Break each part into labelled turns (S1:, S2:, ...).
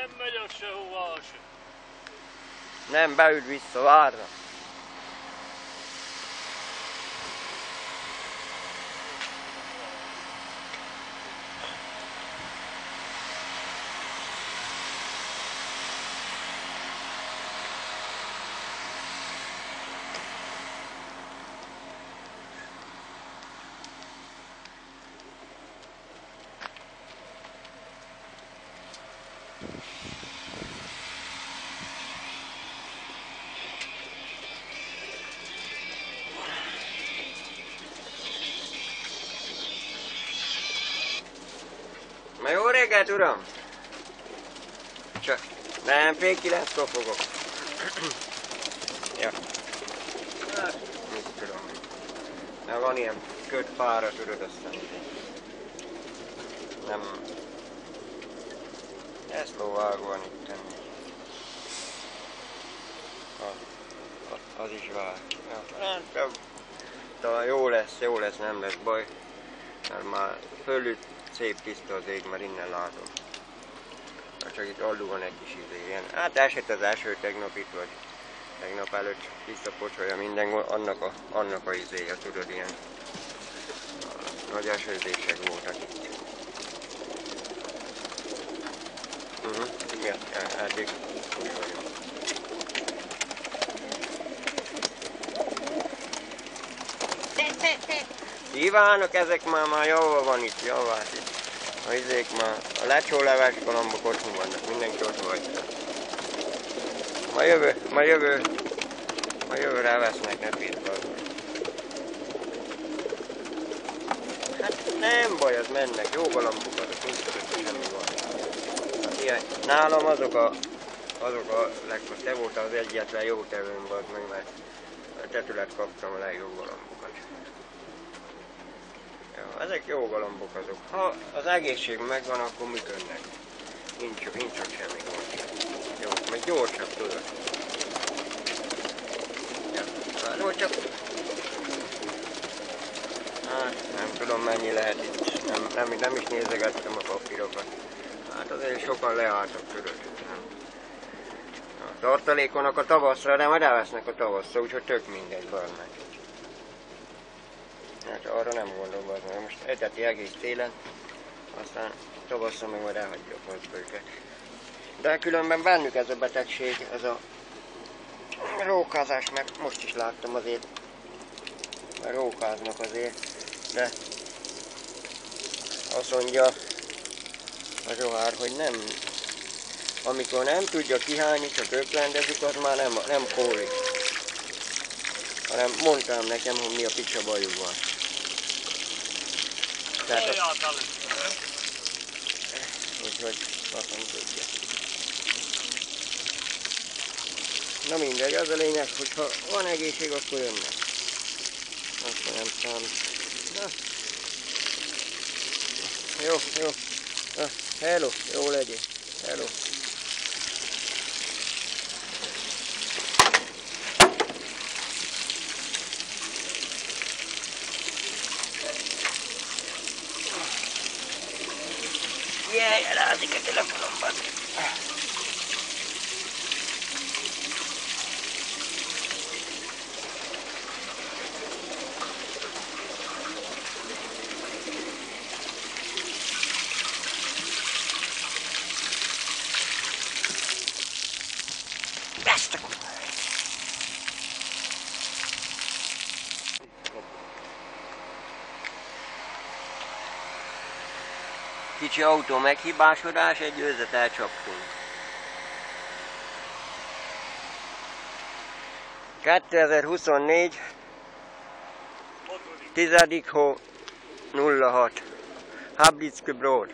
S1: Nem megyek sehova se.
S2: Nem, beüld vissza, várra. Na jó reggelt, uram! Csak nem, fél 9-kor fogok. Ja. Mit tudom. Na van ilyen kötpára, tudod, aztán nem... Ez lóvágó van itt. Az is vág. Ja. Talán jó lesz, nem lesz baj. Mert már fölült szép tiszta az ég, mert innen látom. Csak itt alul van egy kis ilyen. Hát esett az eső tegnap itt, vagy tegnap előtt visszapocsolja minden, annak a izéje, tudod, ilyen nagy esőzések voltak itt. Igen, eddig úgy vagyok. Kívánok, ezek már javva van itt, javát itt. A izék már, a lecsóleves galambok otthon vannak, mindenki otthon vagy. Ma jövőre elvesznek, ne pirkazol. Hát nem baj, az mennek, jó galambok azok, nincs között semmi van. Hát ilyen, nálam azok a legjobb, te voltál az egyetlen jó tevőm volt meg, mert a tetület kaptam a legjobb galambokat. Ja, ezek jó galambok azok. Ha az egészség megvan, akkor működnek. Nincs csak semmi gond. Jó, meg gyorsabb, tudod. Ja, arról csak... Hát, nem tudom mennyi lehet itt. Nem is nézegettem a papírokat. Hát azért sokan leálltak, tudod. A tartalékonak a tavaszra, de majd elvesznek a tavaszra, úgyhogy tök mindegy, barnak. Hát arra nem gondolom, mert most eteti egész télen, aztán tavasszal meg majd elhagyja a paszba őket. De különben bennük ez a betegség, ez a rókázás, mert most is láttam azért, mert rókáznak azért, de azt mondja a Zsohár, hogy nem, amikor nem tudja kihányni, csak öklendezik, az már nem kóli. Hanem mondtam nekem, hogy mi a picsa bajuk van. Úgyhogy azt nem tudja. Na mindegy, az a lényeg, hogyha van egészség, akkor jönnek. Azt nem számít. Na. Jó. Hello, jó legyél. Hello. Jaj, elázik a telefonomban. Ezt a kurva. Kicsi autó meghibásodás, egy őzet elcsaptunk. 2024 10. hó 06 Hablitzky Brod.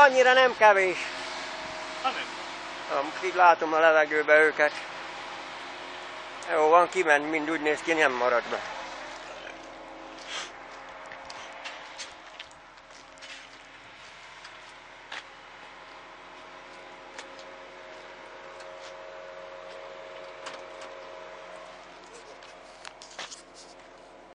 S2: Annyira nem kevés.
S1: Ha nem.
S2: Most így látom a levegőbe őket. Jó van, kiment, mind úgy néz ki, nem marad be.